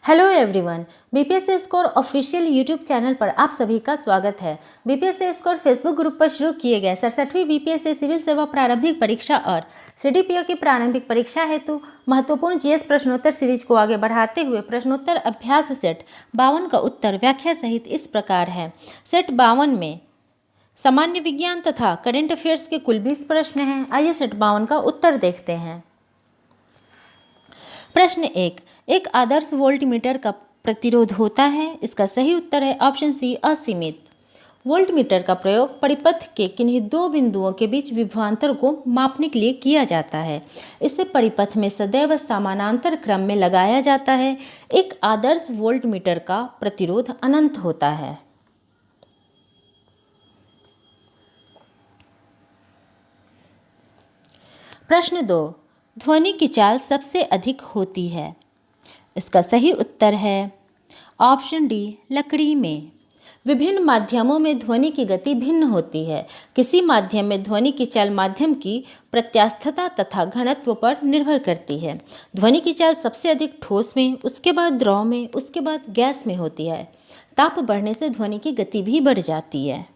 Hello everyone, BPSC score official YouTube channel पर आप सभी का स्वागत है। बीपीएससी स्कोर फेसबुक ग्रुप पर शुरू किए गए 67वीं बीपीएससी सिविल सेवा प्रारंभिक परीक्षा और सीडीपीओ की प्रारंभिक परीक्षा हेतु महत्वपूर्ण जीएस प्रश्नोत्तर सीरीज को आगे बढ़ाते हुए प्रश्नोत्तर अभ्यास सेट 52 का उत्तर व्याख्या सहित इस प्रकार है। सेट 52 में सामान्य विज्ञान तथा करेंट अफेयर्स के कुल 20 प्रश्न हैं। आइए सेट 52 का उत्तर देखते हैं। प्रश्न एक आदर्श वोल्टमीटर का प्रतिरोध होता है। इसका सही उत्तर है ऑप्शन सी, असीमित। वोल्टमीटर का प्रयोग परिपथ के किन्हीं दो बिंदुओं के बीच विभवांतर को मापने के लिए किया जाता है। इसे परिपथ में सदैव समानांतर क्रम में लगाया जाता है। एक आदर्श वोल्टमीटर का प्रतिरोध अनंत होता है। प्रश्न 2, ध्वनि की चाल सबसे अधिक होती है। इसका सही उत्तर है ऑप्शन डी, लकड़ी में। विभिन्न माध्यमों में ध्वनि की गति भिन्न होती है। किसी माध्यम में ध्वनि की चाल माध्यम की प्रत्यास्थता तथा घनत्व पर निर्भर करती है। ध्वनि की चाल सबसे अधिक ठोस में, उसके बाद द्रव में, उसके बाद गैस में होती है। ताप बढ़ने से ध्वनि की गति भी बढ़ जाती है।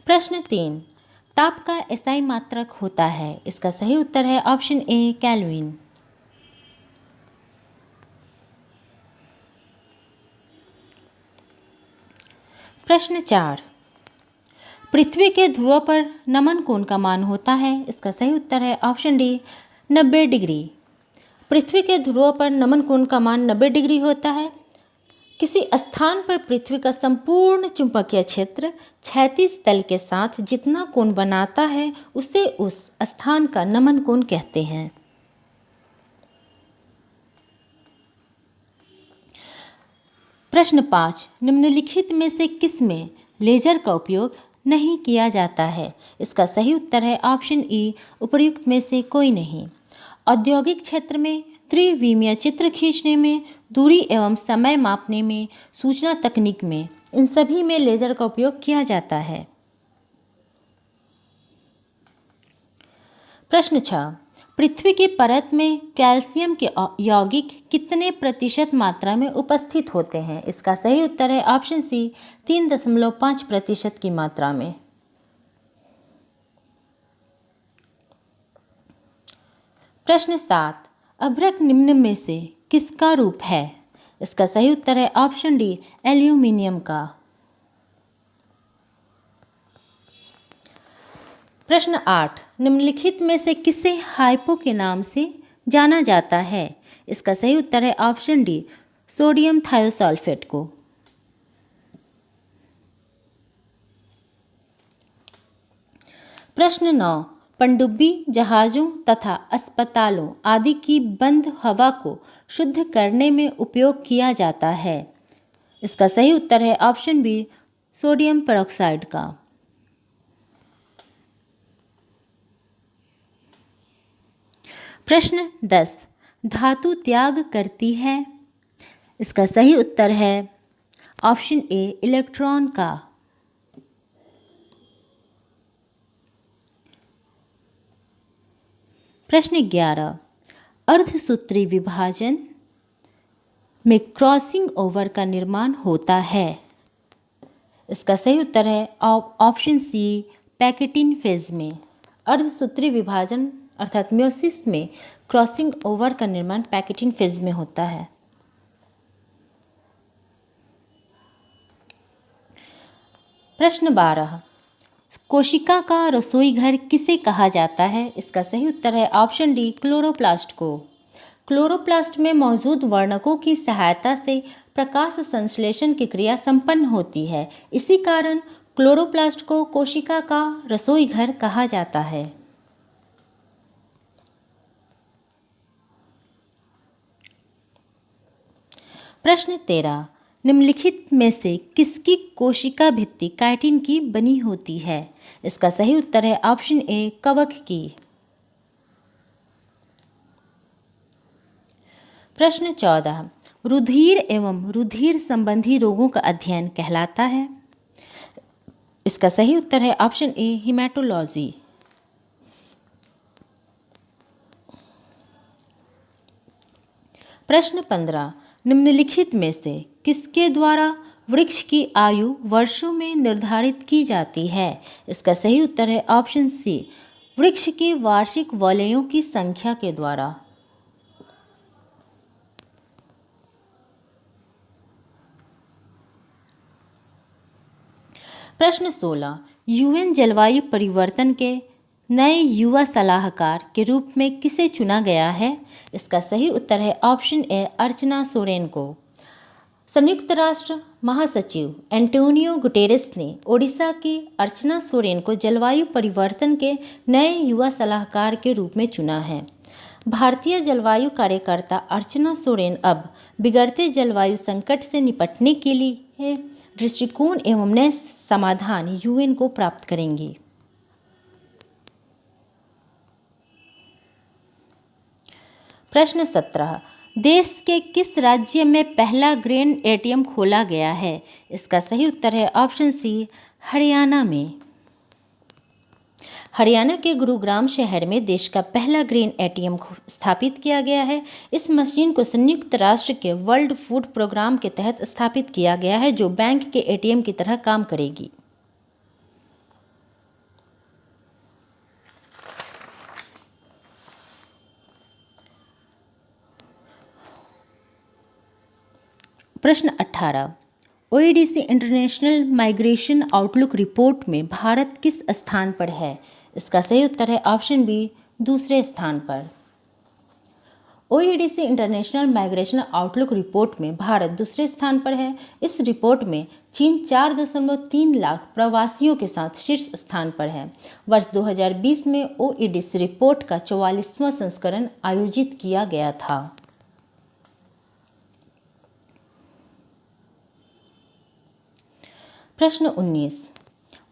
प्रश्न 3, ताप का एसआई मात्रक होता है। इसका सही उत्तर है ऑप्शन ए, केल्विन। प्रश्न 4, पृथ्वी के ध्रुव पर नमन कोण का मान होता है। इसका सही उत्तर है ऑप्शन डी, 90 डिग्री। पृथ्वी के ध्रुव पर नमन कोण का मान 90 डिग्री होता है। किसी स्थान पर पृथ्वी का संपूर्ण चुंबकीय क्षेत्र क्षैतिज तल के साथ जितना कोण बनाता है उसे उस स्थान का नमन कोण कहते हैं। प्रश्न 5, निम्नलिखित में से किस में लेजर का उपयोग नहीं किया जाता है। इसका सही उत्तर है ऑप्शन ई, उपर्युक्त में से कोई नहीं। औद्योगिक क्षेत्र में, त्रिविमीय चित्र खींचने में, दूरी एवं समय मापने में, सूचना तकनीक में, इन सभी में लेजर का उपयोग किया जाता है। प्रश्न 6, पृथ्वी की परत में कैल्शियम के यौगिक कितने प्रतिशत मात्रा में उपस्थित होते हैं। इसका सही उत्तर है ऑप्शन सी, 3.5% की मात्रा में। प्रश्न 7, अभ्रक निम्न में से किसका रूप है। इसका सही उत्तर है ऑप्शन डी, एल्यूमिनियम का। प्रश्न 8, निम्नलिखित में से किसे हाइपो के नाम से जाना जाता है। इसका सही उत्तर है ऑप्शन डी, सोडियम थायोसल्फेट को। प्रश्न 9, पनडुब्बी जहाज़ों तथा अस्पतालों आदि की बंद हवा को शुद्ध करने में उपयोग किया जाता है। इसका सही उत्तर है ऑप्शन बी, सोडियम पेरोक्साइड का। प्रश्न 10, धातु त्याग करती है। इसका सही उत्तर है ऑप्शन ए, इलेक्ट्रॉन का। प्रश्न 11, अर्धसूत्री विभाजन में क्रॉसिंग ओवर का निर्माण होता है। इसका सही उत्तर है ऑप्शन सी, पैकेटिन फेज में। अर्धसूत्री विभाजन अर्थात म्योसिस में क्रॉसिंग ओवर का निर्माण पैकेटिन फेज में होता है। प्रश्न 12, कोशिका का रसोई घर किसे कहा जाता है। इसका सही उत्तर है ऑप्शन डी, क्लोरोप्लास्ट को। क्लोरोप्लास्ट में मौजूद वर्णकों की सहायता से प्रकाश संश्लेषण की क्रिया संपन्न होती है। इसी कारण क्लोरोप्लास्ट को कोशिका का रसोई घर कहा जाता है। प्रश्न 13, निम्नलिखित में से किसकी कोशिका भित्ति काइटिन की बनी होती है। इसका सही उत्तर है ऑप्शन ए, कवक की। प्रश्न 14, रुधिर एवं रुधिर संबंधी रोगों का अध्ययन कहलाता है। इसका सही उत्तर है ऑप्शन ए, हिमेटोलॉजी। प्रश्न 15, निम्नलिखित में से किसके द्वारा वृक्ष की आयु वर्षों में निर्धारित की जाती है? इसका सही उत्तर है ऑप्शन सी, वृक्ष की वार्षिक वलयों की संख्या के द्वारा। प्रश्न 16, यूएन जलवायु परिवर्तन के नए युवा सलाहकार के रूप में किसे चुना गया है? इसका सही उत्तर है ऑप्शन ए, अर्चना सोरेन को। संयुक्त राष्ट्र महासचिव एंटोनियो गुटेरेस ने ओडिशा की अर्चना सोरेन को जलवायु परिवर्तन के नए युवा सलाहकार के रूप में चुना है। भारतीय जलवायु कार्यकर्ता अर्चना सोरेन अब बिगड़ते जलवायु संकट से निपटने के लिए दृष्टिकोण एवं नए समाधान यूएन को प्राप्त करेंगी। प्रश्न 17, देश के किस राज्य में पहला ग्रेन एटीएम खोला गया है? इसका सही उत्तर है ऑप्शन सी, हरियाणा में। हरियाणा के गुरुग्राम शहर में देश का पहला ग्रेन एटीएम स्थापित किया गया है। इस मशीन को संयुक्त राष्ट्र के वर्ल्ड फूड प्रोग्राम के तहत स्थापित किया गया है, जो बैंक के एटीएम की तरह काम करेगी। प्रश्न 18, ओईडीसी इंटरनेशनल माइग्रेशन आउटलुक रिपोर्ट में भारत किस स्थान पर है? इसका सही उत्तर है ऑप्शन बी, दूसरे स्थान पर। ओईडीसी इंटरनेशनल माइग्रेशन आउटलुक रिपोर्ट में भारत दूसरे स्थान पर है। इस रिपोर्ट में चीन 4.3 लाख प्रवासियों के साथ शीर्ष स्थान पर है। वर्ष 2020 में ओईडीसी रिपोर्ट का 44वां संस्करण आयोजित किया गया था। प्रश्न 19,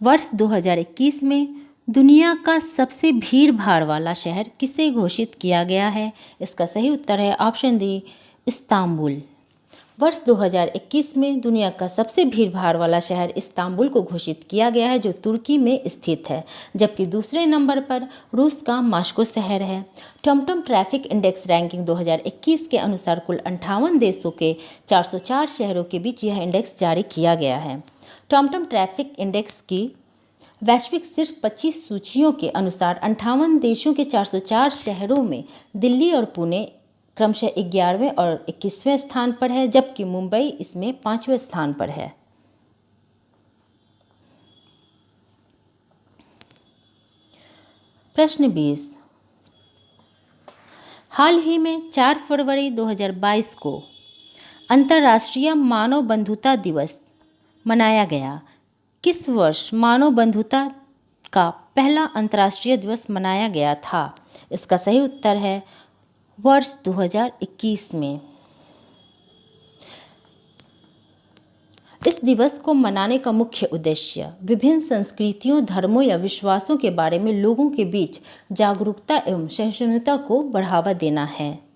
वर्ष 2021 में दुनिया का सबसे भीड़ भाड़ वाला शहर किसे घोषित किया गया है? इसका सही उत्तर है ऑप्शन डी, इस्तांबुल। वर्ष 2021 में दुनिया का सबसे भीड़ भाड़ वाला शहर इस्तांबुल को घोषित किया गया है, जो तुर्की में स्थित है, जबकि दूसरे नंबर पर रूस का मास्को शहर है। टमटम ट्रैफिक इंडेक्स रैंकिंग 2021 के अनुसार कुल 58 देशों के 404 शहरों के बीच यह इंडेक्स जारी किया गया है। टमटम ट्रैफिक इंडेक्स की वैश्विक शीर्ष 25 सूचियों के अनुसार 58 देशों के 404 शहरों में दिल्ली और पुणे क्रमशः 11वें और 21वें स्थान पर है, जबकि मुंबई इसमें 5वें स्थान पर है। प्रश्न 20, हाल ही में 4 फरवरी 2022 को अंतर्राष्ट्रीय मानव बंधुता दिवस मनाया गया। किस वर्ष मानव बंधुता का पहला अंतर्राष्ट्रीय दिवस मनाया गया था? इसका सही उत्तर है वर्ष 2021 में। इस दिवस को मनाने का मुख्य उद्देश्य विभिन्न संस्कृतियों, धर्मों या विश्वासों के बारे में लोगों के बीच जागरूकता एवं सहिष्णुता को बढ़ावा देना है।